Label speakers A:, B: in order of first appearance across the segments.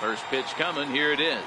A: First pitch coming. Here it is.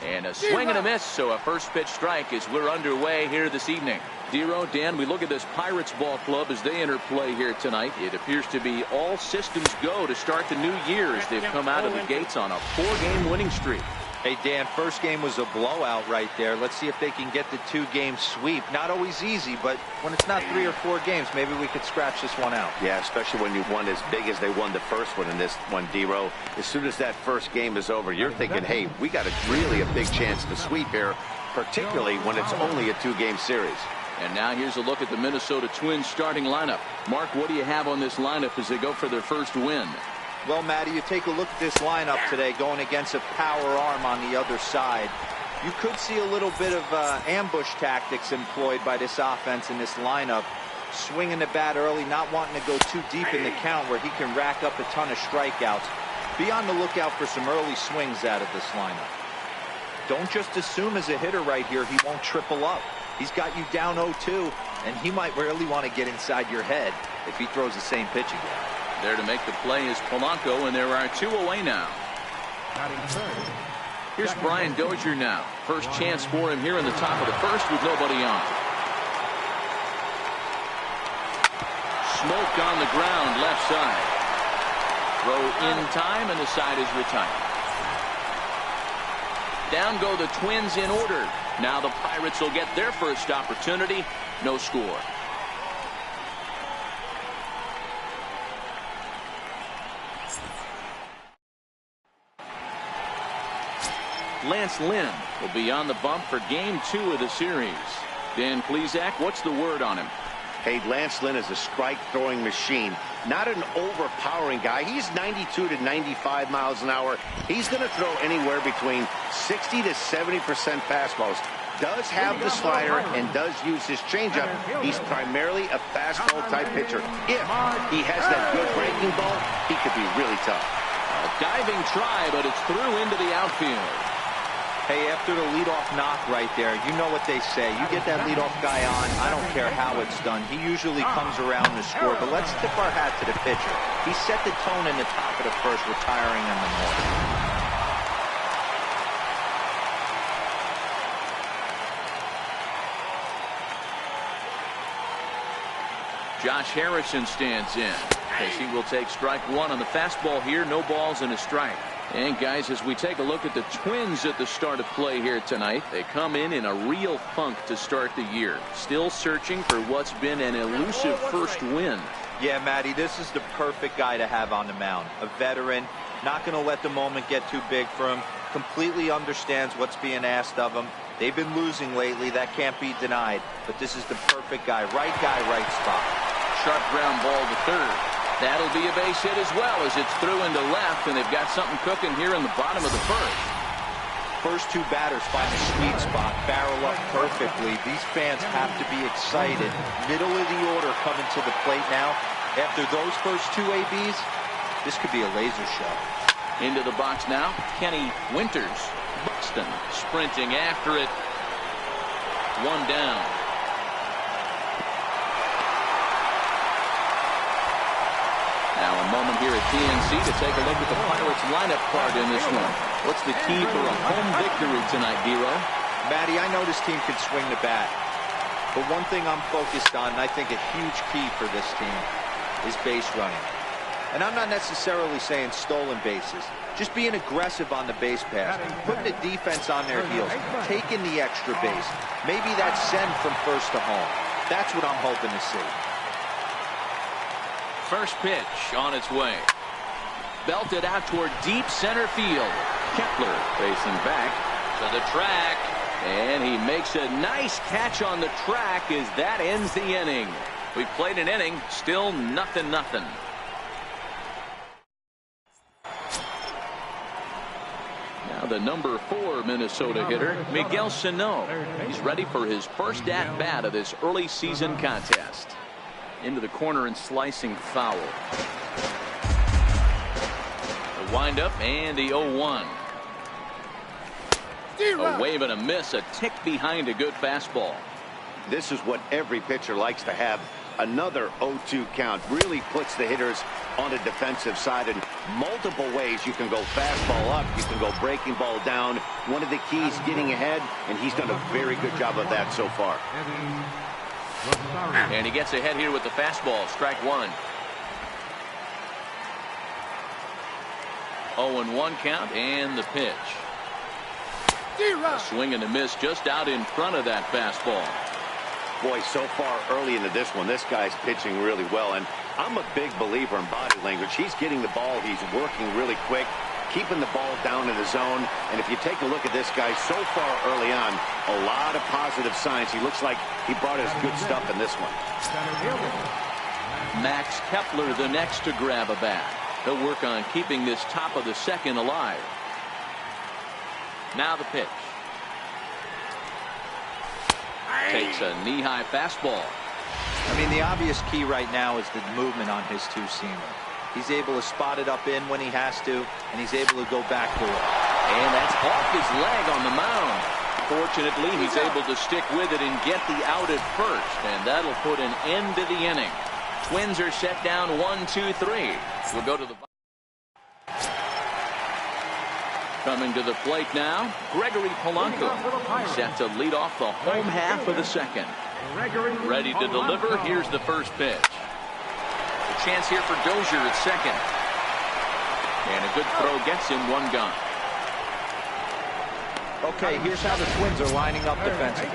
A: And a swing and a miss. So a first pitch strike as we're underway here this evening. Dero, Dan, we look at this Pirates ball club as they enter play here tonight. It appears to be all systems go to start the new year as they've come out of the gates on a 4-game winning streak.
B: Hey, Dan, first game was a blowout right there. Let's see if they can get the 2-game sweep. Not always easy, but when it's not 3 or 4 games, maybe we could scratch this one out.
C: Yeah, especially when you won as big as they won the first one in this one, Dero. As soon as that first game is over, you're thinking, hey, we got really a big chance to sweep here, particularly when it's only a 2-game series.
A: And now here's a look at the Minnesota Twins starting lineup. Mark, what do you have on this lineup as they go for their first win?
B: Well, Matty, you take a look at this lineup today going against a power arm on the other side. You could see a little bit of ambush tactics employed by this offense in this lineup. Swinging the bat early, not wanting to go too deep in the count where he can rack up a ton of strikeouts. Be on the lookout for some early swings out of this lineup. Don't just assume as a hitter right here he won't triple up. He's got you down 0-2, and he might really want to get inside your head if he throws the same pitch again.
A: There to make the play is Polanco, and there are 2 away now. Here's Brian Dozier now. First chance for him here in the top of the first with nobody on. Smoke on the ground, left side. Throw in time, and the side is retired. Down go the Twins in order. Now the Pirates will get their first opportunity. No score. Lance Lynn will be on the bump for game 2 of the series. Dan Plesac, what's the word on him?
C: Hey, Lance Lynn is a strike-throwing machine. Not an overpowering guy. He's 92 to 95 miles an hour. He's going to throw anywhere between 60 to 70% fastballs. Does have the slider and does use his changeup. He's primarily a fastball-type pitcher. If he has that good breaking ball, he could be really tough.
A: A diving try, but it's through into the outfield.
B: Hey, after the leadoff knock right there, you know what they say. You get that leadoff guy on, I don't care how it's done. He usually comes around to score, but let's tip our hat to the pitcher. He set the tone in the top of the first, retiring in the morning.
A: Josh Harrison stands in as he will take strike 1 on the fastball here. No balls and a strike. And guys, as we take a look at the Twins at the start of play here tonight, they come in a real funk to start the year. Still searching for what's been an elusive first win.
B: Yeah, Matty, this is the perfect guy to have on the mound. A veteran, not going to let the moment get too big for him. Completely understands what's being asked of him. They've been losing lately. That can't be denied. But this is the perfect guy, right spot.
A: Sharp ground ball to third. That'll be a base hit as well as it's through into left, and they've got something cooking here in the bottom of the first.
B: First 2 batters find a sweet spot, barrel up perfectly. These fans have to be excited. Middle of the order coming to the plate now. After those first 2 ABs, this could be a laser show.
A: Into the box now, Kenny Winters. Buxton sprinting after it. 1 down. Now a moment here at PNC to take a look at the Pirates lineup card in this one. What's the key for a home victory tonight, Dero?
B: Matty, I know this team can swing the bat. But one thing I'm focused on, and I think a huge key for this team, is base running. And I'm not necessarily saying stolen bases. Just being aggressive on the base pass, putting the defense on their heels, taking the extra base. Maybe that send from first to home. That's what I'm hoping to see.
A: First pitch on its way. Belted out toward deep center field. Kepler racing back to the track. And he makes a nice catch on the track as that ends the inning. We've played an inning, still 0-0. Now the number 4 Minnesota hitter, Miguel Sano. He's ready for his first at-bat of this early season contest. Into the corner and slicing foul. The windup and the 0-1. A wave and a miss, a tick behind a good fastball.
C: This is what every pitcher likes to have. Another 0-2 count really puts the hitters on the defensive side. In multiple ways, you can go fastball up, you can go breaking ball down. One of the keys, getting ahead, and he's done a very good job of that so far.
A: And he gets ahead here with the fastball. Strike one. 0-1 count, and the pitch. A swing and a miss just out in front of that fastball.
C: Boy, so far early into this one, this guy's pitching really well, and I'm a big believer in body language. He's getting the ball, he's working really quick, keeping the ball down in the zone. And if you take a look at this guy so far early on, a lot of positive signs. He looks like he brought his good stuff in this one.
A: Max Kepler the next to grab a bat. He'll work on keeping this top of the second alive. Now the pitch. Takes a knee-high fastball.
B: I mean, the obvious key right now is the movement on his two-seamer. He's able to spot it up in when he has to, and he's able to go back to it.
A: And that's off his leg on the mound. Fortunately, he's able to stick with it and get the out at first, and that'll put an end to the inning. Twins are set down 1-2-3. We'll go to the coming to the plate now, Gregory Polanco, set to lead off the home half of the second. Ready to deliver. Here's the first pitch. A chance here for Dozier at second. And a good throw gets him one gone.
B: Okay, here's how the Twins are lining up defensively.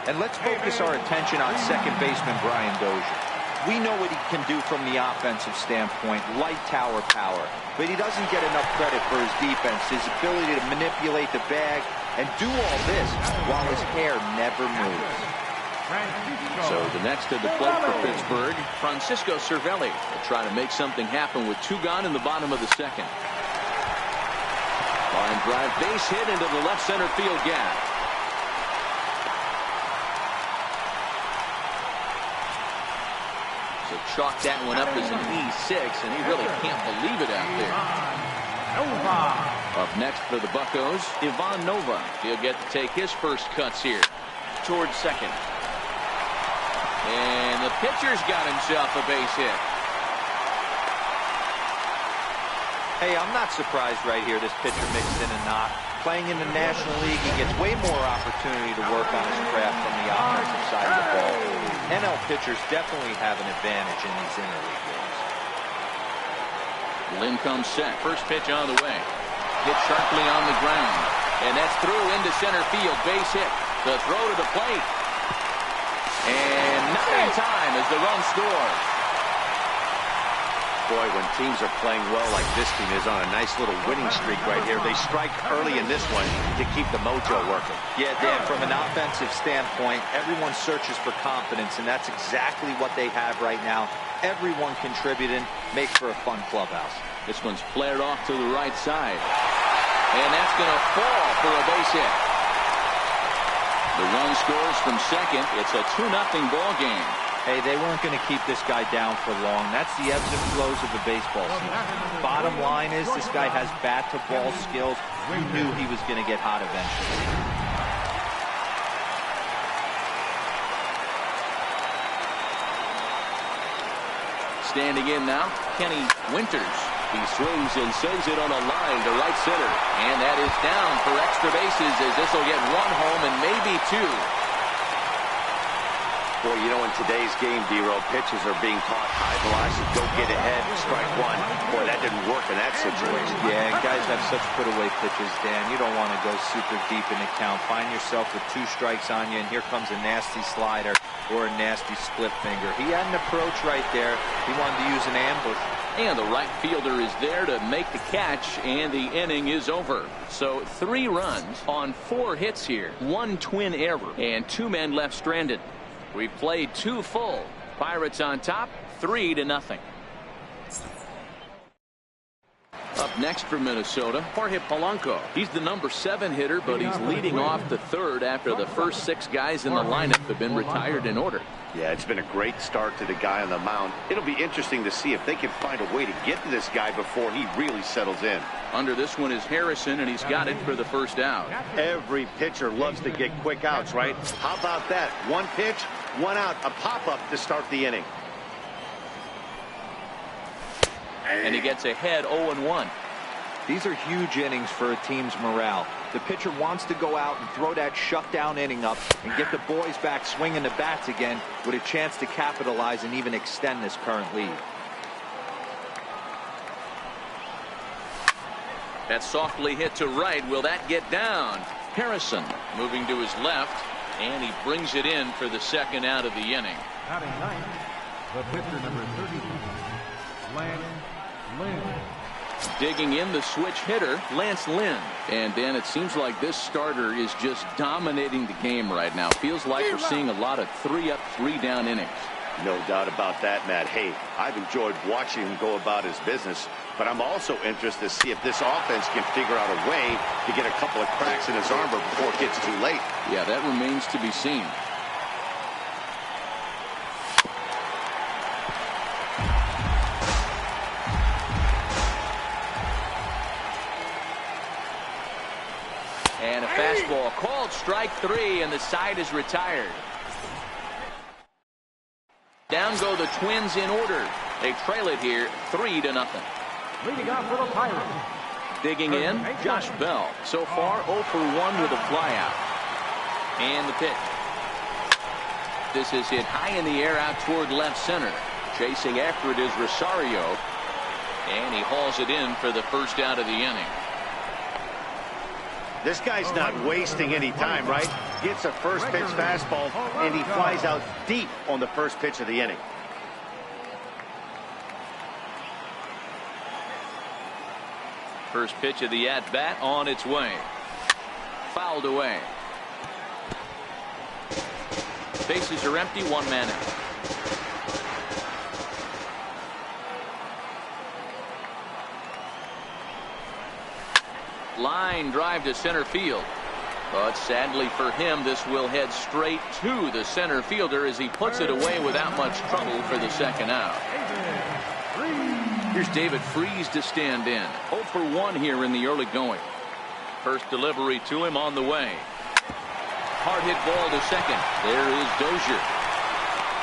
B: And let's focus our attention on second baseman Brian Dozier. We know what he can do from the offensive standpoint, light tower power. But he doesn't get enough credit for his defense, his ability to manipulate the bag and do all this while his hair never moves.
A: So the next to the plate for Pittsburgh, Francisco Cervelli will try to make something happen with two gone in the bottom of the second. Line drive base hit into the left center field gap. So chalk that one up as an E6, and he really can't believe it out there. Up next for the Buccos, Ivan Nova. He'll get to take his first cuts here towards second. And the pitcher's got himself a base hit.
B: Hey, I'm not surprised right here this pitcher mixed in a knock. Playing in the National League, he gets way more opportunity to work on his craft from the offensive side of the ball. NL pitchers definitely have an advantage in these interleague games.
A: Lynn comes set. First pitch on the way. Hit sharply on the ground. And that's through into center field. Base hit. The throw to the plate. And not in time as the run scores.
C: Boy, when teams are playing well like this team is on a nice little winning streak right here, they strike early in this one to keep the mojo working.
B: Yeah, Dan, from an offensive standpoint, everyone searches for confidence, and that's exactly what they have right now. Everyone contributing makes for a fun clubhouse.
A: This one's flared off to the right side. And that's going to fall for a base hit. The run scores from second. It's a 2-0 ball game.
B: Hey, they weren't going to keep this guy down for long. That's the ebbs and flows of the baseball season. Bottom line is this guy has bat-to-ball skills. You knew he was going to get hot eventually.
A: Standing in now, Kenny Winters. He swings and sends it on a line to right center. And that is down for extra bases as this will get one home and maybe two.
C: Boy, you know, in today's game, D-Row, pitches are being taught high velocity, go get ahead, strike one. Boy, that didn't work in that situation.
B: Yeah, and guys have such put-away pitches, Dan. You don't want to go super deep in the count. Find yourself with 2 strikes on you, and here comes a nasty slider or a nasty split finger. He had an approach right there. He wanted to use an ambush.
A: And the right fielder is there to make the catch, and the inning is over. So 3 runs on 4 hits here. 1 twin error, and 2 men left stranded. We've played 2 full. Pirates on top, 3-0. Up next for Minnesota, Jorge Polanco. He's the number 7 hitter, but he's leading off the 3rd after the first 6 guys in the lineup have been retired in order.
C: Yeah, it's been a great start to the guy on the mound. It'll be interesting to see if they can find a way to get to this guy before he really settles in.
A: Under this one is Harrison, and he's got it for the first out.
C: Every pitcher loves to get quick outs, right? How about that? 1 pitch, 1 out, a pop-up to start the inning.
A: and he gets ahead 0-1.
B: These are huge innings for a team's morale. The pitcher wants to go out and throw that shutdown inning up and get the boys back swinging the bats again with a chance to capitalize and even extend this current lead.
A: That's softly hit to right. Will that get down? Harrison moving to his left, and he brings it in for the second out of the inning.
D: Batting ninth, the pitcher number 32, Lance Lynn.
A: Digging in, the switch hitter, Lance Lynn. And Dan, it seems like this starter is just dominating the game right now. Feels like we're seeing a lot of 3-up, 3-down innings.
C: No doubt about that, Matt. Hey, I've enjoyed watching him go about his business, but I'm also interested to see if this offense can figure out a way to get a couple of cracks in his armor before it gets too late.
A: Yeah, that remains to be seen. And a fastball called strike 3, and the side is retired. Down go the Twins in order. They trail it here 3-0.
D: Leading off for the Pirates.
A: Digging in, Josh Bell. So far 0 for 1 with a flyout. And the pitch. This is hit high in the air out toward left center. Chasing after it is Rosario. And he hauls it in for the first out of the inning.
C: This guy's not wasting any time, right? Gets a first pitch fastball, and he flies out deep on the first pitch of the inning.
A: First pitch of the at-bat on its way. Fouled away. Bases are empty, 1 man out. Line drive to center field. But sadly for him, this will head straight to the center fielder as he puts it away without much trouble for the second out. Here's David Freese to stand in. 0 for 1 here in the early going. First delivery to him on the way. Hard hit ball to second. There is Dozier.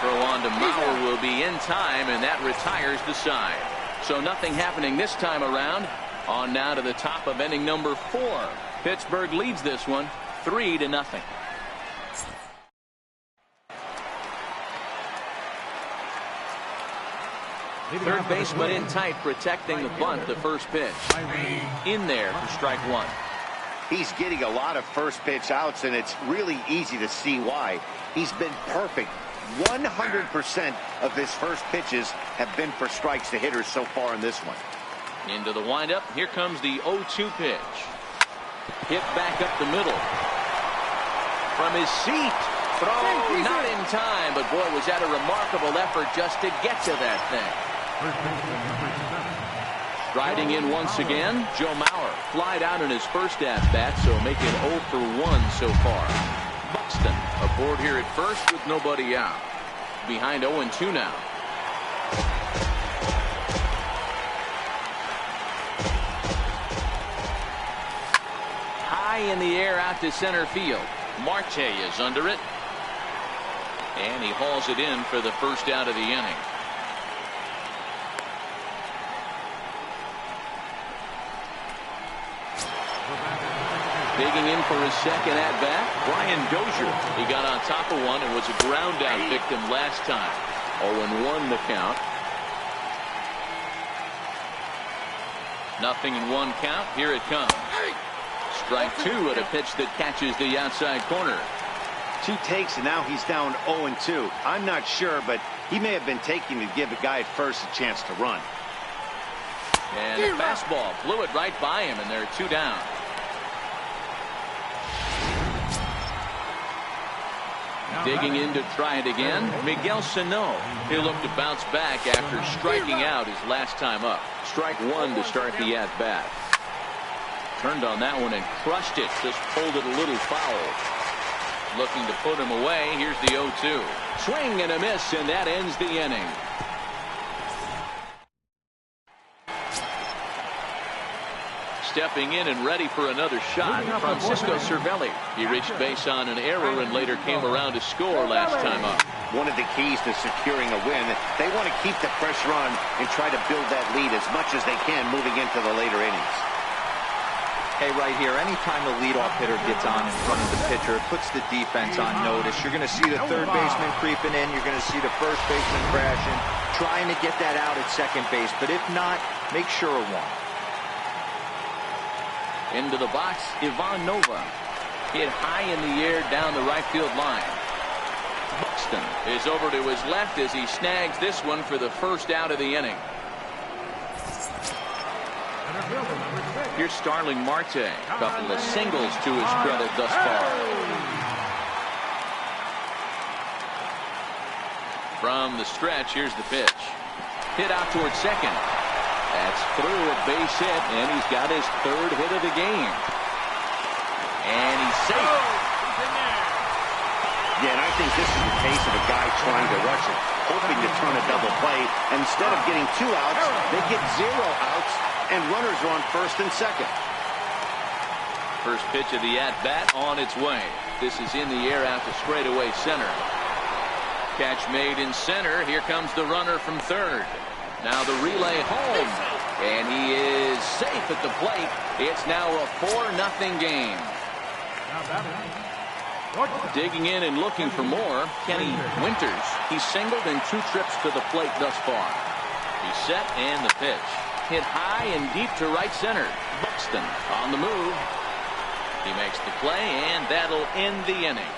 A: Throw on to Mauer will be in time, and that retires the side. So nothing happening this time around. On now to the top of inning number 4. Pittsburgh leads this one 3-0. Third baseman in tight, protecting the bunt. The first pitch in there for strike 1.
C: He's getting a lot of first pitch outs, and it's really easy to see why. He's been perfect. 100% of his first pitches have been for strikes to hitters so far in this one.
A: Into the windup. Here comes the 0-2 pitch. Hit back up the middle. From his seat. Throw not in time, but boy, was that a remarkable effort just to get to that thing. Striding in once again, Joe Mauer. Flied out in his first at-bat, so making 0 for 1 so far. Buxton aboard here at first with nobody out. Behind 0-2 now. High in the air out to center field. Marte is under it. And he hauls it in for the first out of the inning. Digging in for his second at-bat, Brian Dozier. He got on top of one and was a ground-out victim last time. 0-1 the count. Nothing in 1 count. Here it comes. Strike 2 at a pitch that catches the outside corner.
C: 2 takes, and now he's down 0-2. I'm not sure, but he may have been taking to give the guy at first a chance to run.
A: And a fastball blew it right by him, and there are 2 down. Digging in to try it again, Miguel Sano. He'll look to bounce back after striking out his last time up. Strike 1 to start the at-bat. Turned on that one and crushed it. Just pulled it a little foul. Looking to put him away. Here's the 0-2. Swing and a miss, and that ends the inning. Stepping in and ready for another shot, Francisco Cervelli. He reached base on an error and later came around to score last time up.
C: one of the keys to securing a win. They want to keep the pressure on and try to build that lead as much as they can moving into the later innings.
B: Hey, right here, anytime the leadoff hitter gets on in front of the pitcher, it puts the defense on notice. You're going to see the third baseman creeping in. You're going to see the first baseman crashing, trying to get that out at second base. But if not, make sure of one.
A: Into the box, Ivan Nova. Hit high in the air down the right field line. Buxton is over to his left as he snags this one for the first out of the inning. Here's Starling Marte. A couple of singles to his credit thus far. From the stretch, here's the pitch. Hit out towards second. That's through a base hit, and he's got his third hit of the game. And he's safe.
C: Yeah, and I think this is the case of a guy trying to rush it, hoping to turn a double play. And instead of getting 2 outs, they get 0 outs, and runners are on first and second.
A: First pitch of the at-bat on its way. This is in the air out to straightaway center. Catch made in center. Here comes the runner from third. Now the relay home. And he is safe at the plate. It's now a 4-0 game. Digging in and looking for more, Kenny Winters. He's singled in 2 trips to the plate thus far. He's set and the pitch. Hit high and deep to right center. Buxton on the move. He makes the play, and that'll end the inning.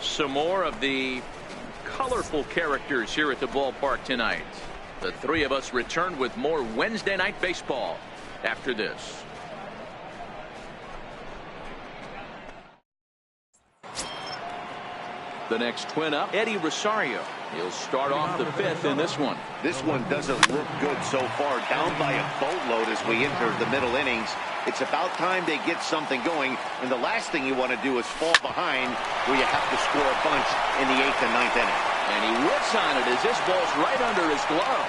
A: Some more of the colorful characters here at the ballpark tonight. The 3 of us return with more Wednesday Night Baseball after this. The next twin up, Eddie Rosario. He'll start off the 5th in this one.
C: This one doesn't look good so far. Down by a boatload as we enter the middle innings. It's about time they get something going. And the last thing you want to do is fall behind where you have to score a bunch in the 8th and 9th inning.
A: And he whips on it as this ball's right under his glove.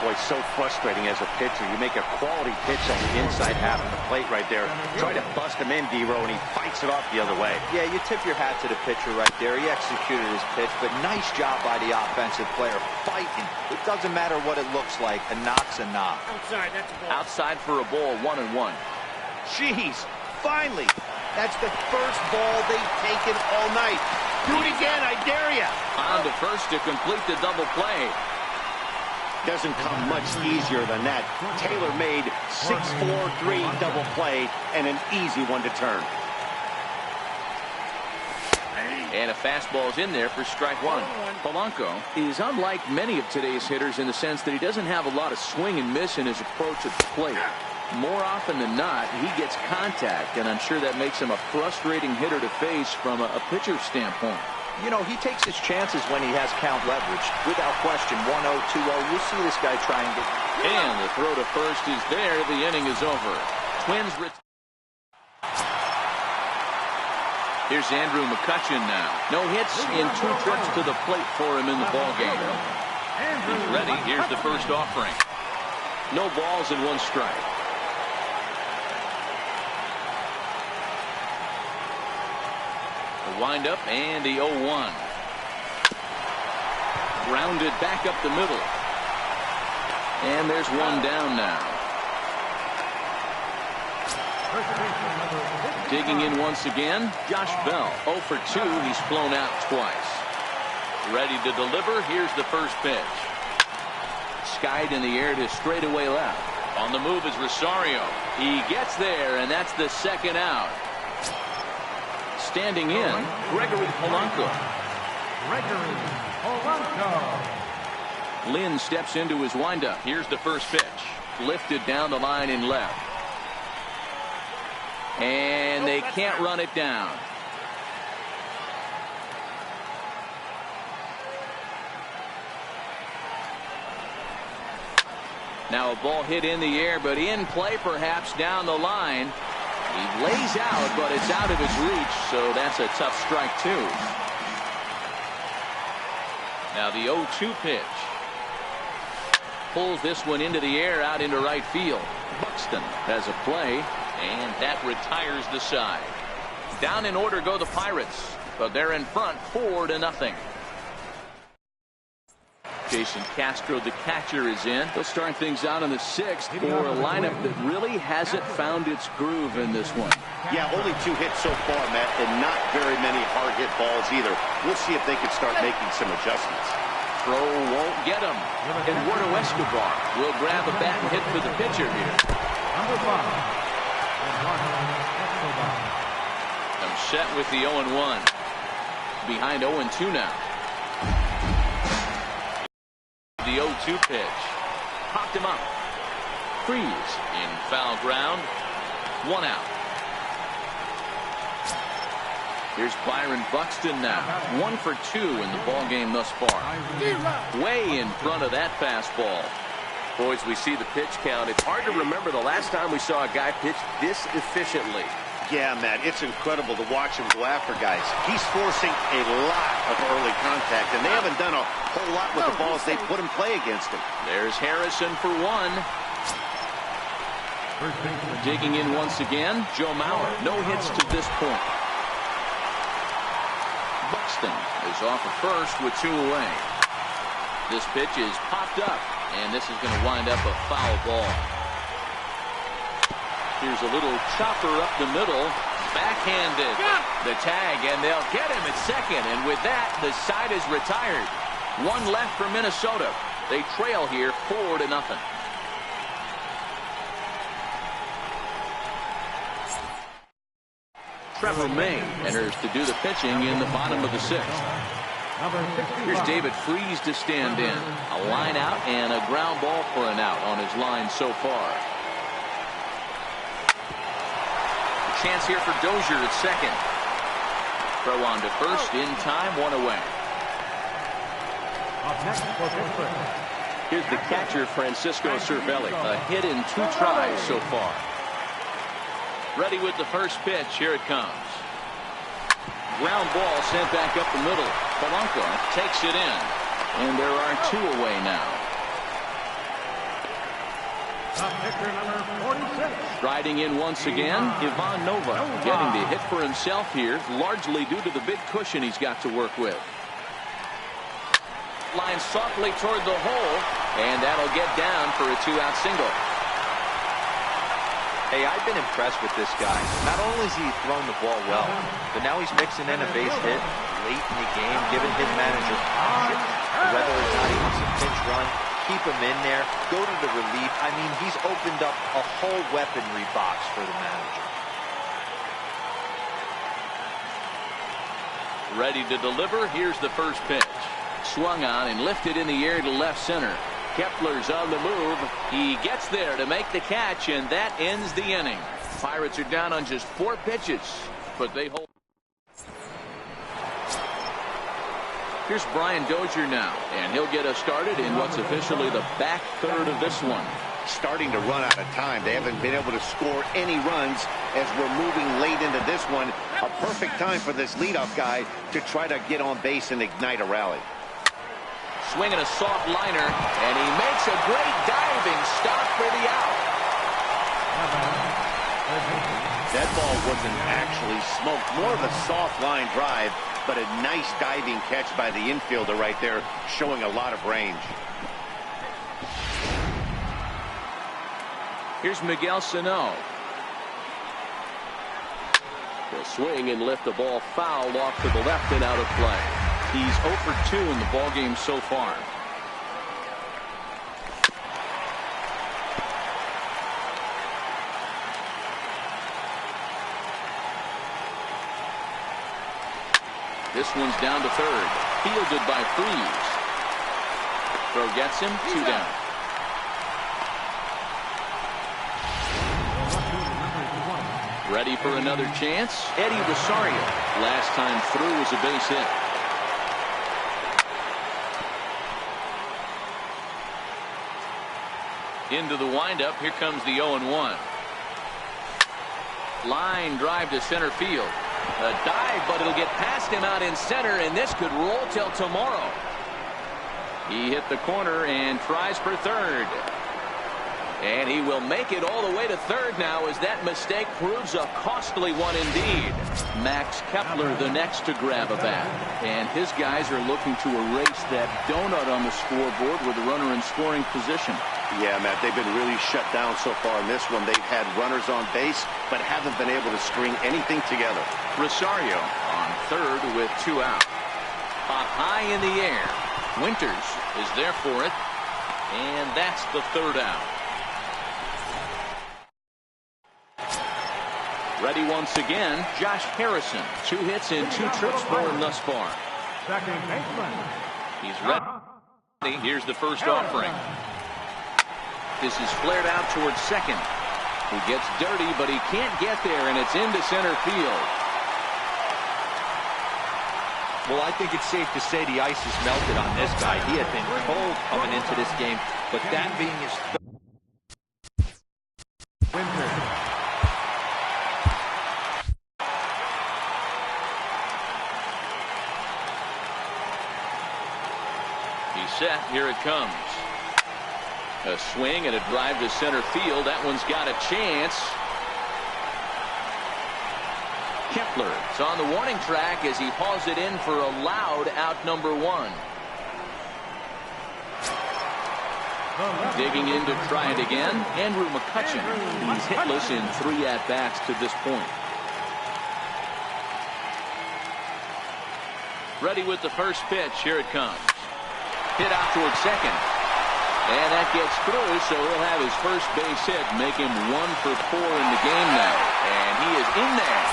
C: Boy, it's so frustrating as a pitcher. You make a quality pitch on the inside half of the plate right there. Try to bust him in, D-Row, and he fights it off the other way.
B: Yeah, you tip your hat to the pitcher right there. He executed his pitch, but nice job by the offensive player fighting. It doesn't matter what it looks like. A knock's a knock.
E: Outside, that's a ball.
A: Outside for a ball, 1-1.
C: Jeez, finally. That's the first ball they've taken all night. Do it again, I dare ya.
A: On to first to complete the double play.
C: Doesn't come much easier than that. Taylor made 6-4-3 double play and an easy one to turn.
A: And a fastball's in there for strike 1. Polanco is unlike many of today's hitters in the sense that he doesn't have a lot of swing and miss in his approach at the plate. More often than not, he gets contact, and I'm sure that makes him a frustrating hitter to face from a pitcher's standpoint.
B: You know, he takes his chances when he has count leverage. Without question, 1-0, 2-0. You'll see this guy try and get...
A: And the throw to first is there. The inning is over. Twins... Here's Andrew McCutchen now. No hits in 2 trips to the plate for him in the ballgame. He's ready. Here's the first offering. No balls and 1 strike. Wind up and the 0-1. Grounded back up the middle. And there's 1 down now. Digging in once again, Josh Bell. 0 for 2. He's flown out twice. Ready to deliver. Here's the first pitch. Skied in the air to straightaway left. On the move is Rosario. He gets there, and that's the 2nd out. Standing in, Gregory Polanco. Lynn steps into his windup. Here's the first pitch. Lifted down the line in left. And they can't run it down. Now a ball hit in the air, but in play perhaps down the line. He lays out, but it's out of his reach, so that's a tough strike, too. Now the 0-2 pitch. Pulls this one into the air out into right field. Buxton has a play, and that retires the side. Down in order go the Pirates. but they're in front 4-0. Jason Castro, the catcher, is in. They'll start things out in the 6th for a lineup that really hasn't found its groove in this one.
C: Yeah, only 2 hits so far, Matt, and not very many hard hit balls either. We'll see if they can start making some adjustments.
A: Throw won't get him. Eduardo Escobar will grab a bat and hit for the pitcher here.
D: Number 5, Eduardo Escobar.
A: I'm set with the 0-1. Behind 0-2 now. The 0-2 pitch. Popped him up. Freeze in foul ground. 1 out. Here's Byron Buxton now. 1 for 2 in the ball game thus far. Way in front of that fastball. Boys, we see the pitch count. It's hard to remember the last time we saw a guy pitch this efficiently.
C: Yeah, Matt, it's incredible to watch him go after guys. He's forcing a lot of early contact, and they haven't done a whole lot with the balls they put in play against him.
A: There's Harrison for 1. Digging in once again, Joe Mauer. No hits to this point. Buxton is off at first with 2 away. This pitch is popped up, and this is going to wind up a foul ball. Here's a little chopper up the middle. Backhanded. The tag, and they'll get him at second. And with that, the side is retired. 1 left for Minnesota. They trail here 4-0. Trevor May enters to do the pitching in the bottom of the 6th. Here's David Freese to stand in. A line out and a ground ball for an out on his line so far. Chance here for Dozier at second. Throw on to first in time, 1 away. Here's the catcher, Francisco Cervelli. A hit in 2 tries so far. Ready with the first pitch. Here it comes. Ground ball sent back up the middle. Polanco takes it in. And there are 2 away now. Riding in once again, Ivan Nova getting the hit for himself here, largely due to the big cushion he's got to work with. Line softly toward the hole, and that'll get down for a 2-out single.
B: Hey, I've been impressed with this guy. Not only has he thrown the ball well, but now he's mixing in a base hit late in the game, giving his manager options. Whether or not he wants a pinch run, keep him in there, go to the relief. I mean, he's opened up a whole weaponry box for the manager.
A: Ready to deliver. Here's the first pitch. Swung on and lifted in the air to left center. Kepler's on the move. He gets there to make the catch, and that ends the inning. Pirates are down on just 4 pitches, but they hold. Here's Brian Dozier now, and he'll get us started in what's officially the back third of this one.
C: Starting to run out of time. They haven't been able to score any runs as we're moving late into this one. A perfect time for this leadoff guy to try to get on base and ignite a rally.
A: Swinging a soft liner, and he makes a great diving stop for the out.
C: That ball wasn't actually smoked, more of a soft line drive, but a nice diving catch by the infielder right there, showing a lot of range.
A: Here's Miguel Sano. He'll swing and lift the ball foul off to the left and out of play. He's 0 for 2 in the ballgame so far. This one's down to third. Fielded by Freese. Throw gets him, 2 down. Ready for another chance. Eddie Rosario. Last time through was a base hit. Into the windup. Here comes the 0-1. Line drive to center field. A dive, but it'll get past him out in center, and this could roll till tomorrow. He hit the corner and tries for third. And he will make it all the way to third now as that mistake proves a costly one indeed. Max Kepler the next to grab a bat. And his guys are looking to erase that donut on the scoreboard with a runner in scoring position.
C: Yeah, Matt, they've been really shut down so far in this one. They've had runners on base, but haven't been able to string anything together.
A: Rosario on third with 2 out. Up high in the air. Winters is there for it. And that's the 3rd out. Ready once again, Josh Harrison. 2 hits in 2 trips for him thus far.
D: Second baseman.
A: He's ready. Here's the first offering. This is flared out towards second. He gets dirty, but he can't get there, and it's into center field.
B: Well, I think it's safe to say the ice is melted on this guy. He had been cold coming into this game, but that being his
A: set. Here it comes. A swing and a drive to center field. That one's got a chance. Kepler is on the warning track as he hauls it in for a loud out number 1. Digging in to try it again. Andrew McCutchen. He's hitless in 3 at-bats to this point. Ready with the first pitch. Here it comes. Hit out towards second. And that gets through, so he'll have his first base hit, make him 1 for 4 in the game now. And he is in there.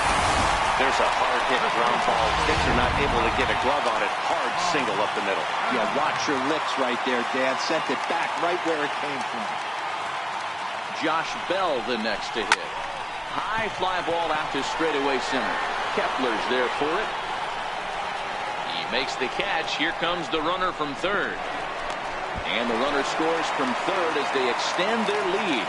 C: There's a hard hit ground ball. Pitcher not able to get a glove on it. Hard single up the middle.
B: Yeah, watch your lips right there, Dad. Sent it back right where it came from.
A: Josh Bell the next to hit. High fly ball out to straightaway center. Kepler's there for it. Makes the catch. Here comes the runner from third. And the runner scores from third as they extend their lead.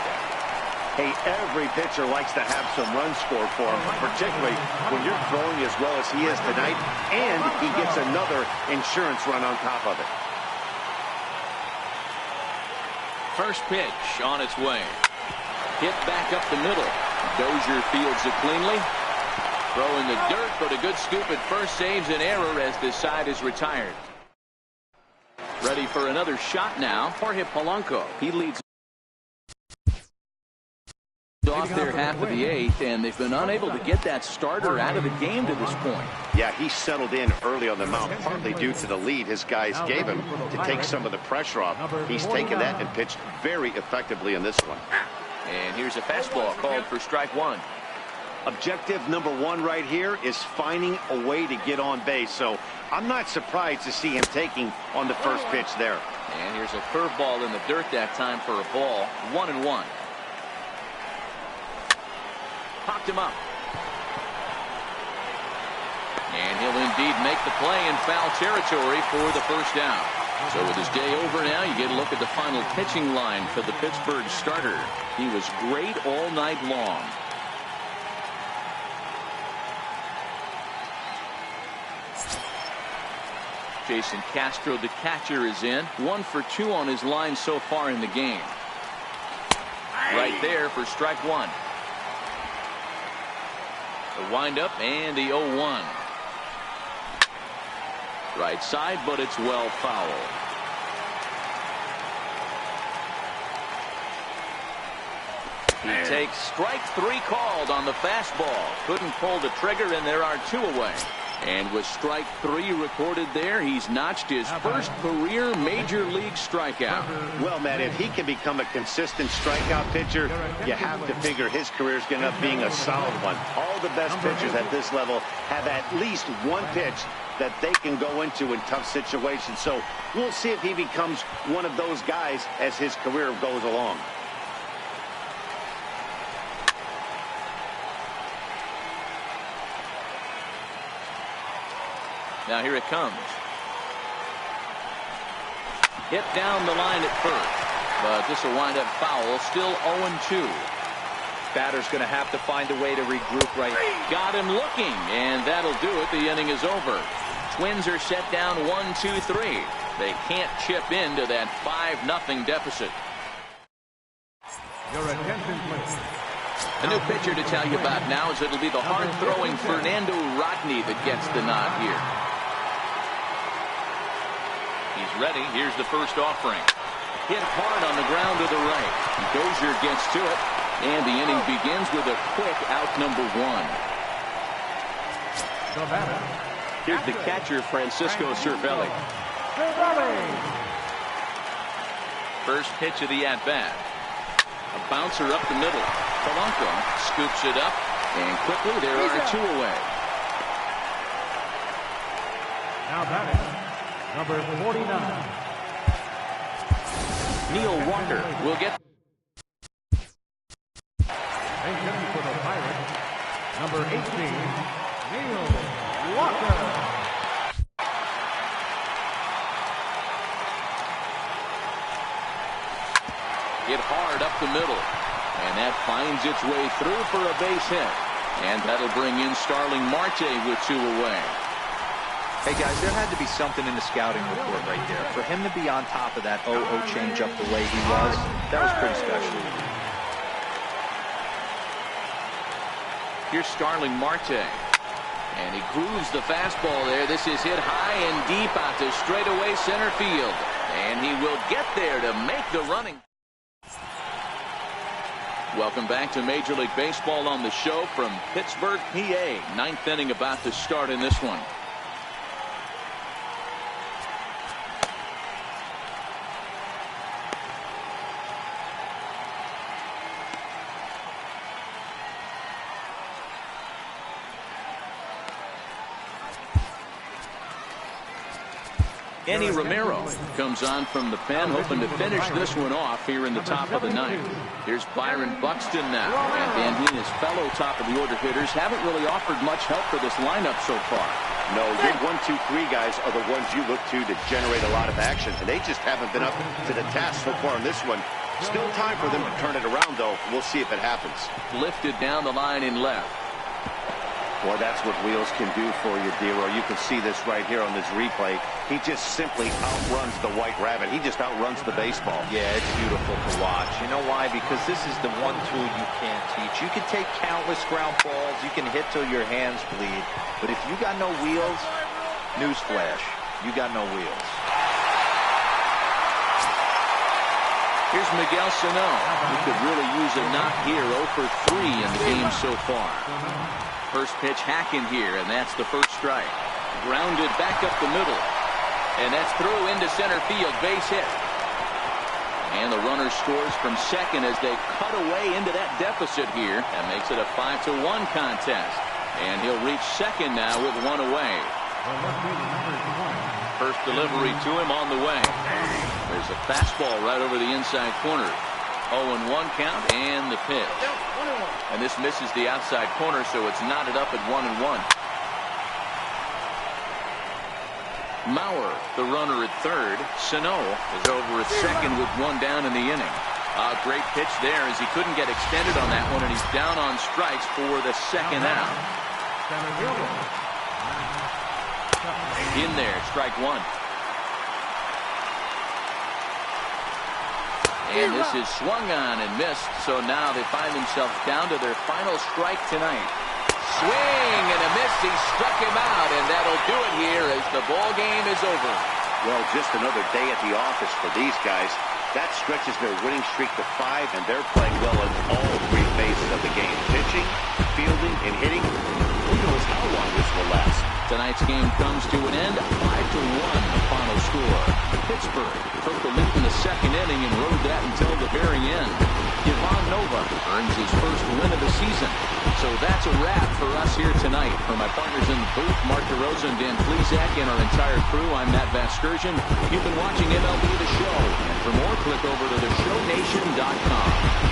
C: Hey, every pitcher likes to have some runs scored for him, particularly when you're throwing as well as he is tonight, and he gets another insurance run on top of it.
A: First pitch on its way. Hit back up the middle. Dozier fields it cleanly. Throw in the dirt, but a good scoop at first saves an error as this side is retired. Ready for another shot now. Jorge Polanco. He leads off their half of the 8th, and they've been unable to get that starter out of the game to this point.
C: Yeah, he settled in early on the mound, partly due to the lead his guys gave him to take some of the pressure off. He's taken that and pitched very effectively in this one.
A: And here's a fastball called for strike 1.
C: Objective number 1 right here is finding a way to get on base. So I'm not surprised to see him taking on the first pitch there.
A: And here's a curveball in the dirt that time for a ball. 1-1. Popped him up. And he'll indeed make the play in foul territory for the first down. So with his day over now, you get a look at the final pitching line for the Pittsburgh starter. He was great all night long. Jason Castro, the catcher, is in. 1 for 2 on his line so far in the game. Right there for strike 1. The windup and the 0-1. Right side, but it's well foul. He takes strike 3 called on the fastball. Couldn't pull the trigger, and there are 2 away. And with strike 3 recorded there, he's notched his first career major league strikeout.
C: Well, Matt, if he can become a consistent strikeout pitcher, you have to figure his career is going to end up being a solid one. All the best pitchers at this level have at least one pitch that they can go into in tough situations. So we'll see if he becomes one of those guys as his career goes along.
A: Now here it comes. Hit down the line at first, but this will wind up foul. Still 0-2.
B: Batter's going to have to find a way to regroup right.
A: Got him looking, and that'll do it. The inning is over. Twins are set down 1-2-3. They can't chip into that 5-0 deficit.
D: Your attention, please.
A: A new pitcher to tell you about now is it'll be the hard-throwing Fernando Rodney that gets the nod here. He's ready. Here's the first offering. Hit hard on the ground to the right. Dozier gets to it, and the inning begins with a quick out number one.
D: The batter.
E: Here's the catcher, Francisco Cervelli.
A: First pitch of the at-bat. A bouncer up the middle. Polanco scoops it up, and quickly there are two away.
D: Now batting, number 49.
A: Neil Walker will get.
D: Attention for the Pirates, number 18, Neil Walker.
A: Hit hard up the middle. And that finds its way through for a base hit. And that'll bring in Starling Marte with two away.
B: Hey, guys, there had to be something in the scouting report right there. For him to be on top of that 0-0 changeup the way he was, that was pretty special.
A: Here's Starling Marte. And he grooves the fastball there. This is hit high and deep out to straightaway center field. And he will get there to make the running. Welcome back to Major League Baseball on the show from Pittsburgh, PA. Ninth inning about to start in this one. Enny Romero comes on from the pen, hoping to finish this one off here in the top of the ninth. Here's Byron Buxton now, and Bandina's fellow top of the order hitters haven't really offered much help for this lineup so far.
C: No, your 1, 2, 3 guys are the ones you look to generate a lot of action, and they just haven't been up to the task so far in this one. Still time for them to turn it around, though. We'll see if it happens.
A: Lifted down the line in left.
C: Well, that's what wheels can do for you, Dero. You can see this right here on this replay. He just simply outruns the White Rabbit. He just outruns the baseball.
B: Yeah, it's beautiful to watch. You know why? Because this is the one tool you can't teach. You can take countless ground balls. You can hit till your hands bleed. But if you got no wheels, newsflash, you got no wheels.
A: Here's Miguel Sano, who could really use a knock here. 0 for 3 in the game so far. First pitch hacking here, and that's the first strike. Grounded back up the middle. And that's through into center field. Base hit. And the runner scores from second as they cut away into that deficit here. That makes it a 5-1 contest. And he'll reach second now with one away. First delivery to him on the way. There's a fastball right over the inside corner. 0-1 count and the pitch. And this misses the outside corner, so it's knotted up at 1-1. Mauer, the runner at third. Sano is over at second with one down in the inning. A great pitch there as he couldn't get extended on that one, and he's down on strikes for the second out. In there, strike one. And this is swung on and missed, so now they find themselves down to their final strike tonight. Swing and a miss. He struck him out, and that'll do it here as the ball game is over.
C: Well, just another day at the office for these guys. That stretches their winning streak to 5, and they're playing well in all 3 phases of the game. Pitching, fielding, and hitting. Who knows how long this will last?
A: Tonight's game comes to an end. 5-1 the final score. Pittsburgh took the lead in the second inning and rode that until the very end. Ivan Nova earns his first win of the season. So that's a wrap for us here tonight. For my partners in the booth, Mark DeRosa and Dan Plesac, and our entire crew, I'm Matt Vasgersian. You've been watching MLB The Show. And for more, click over to theshownation.com.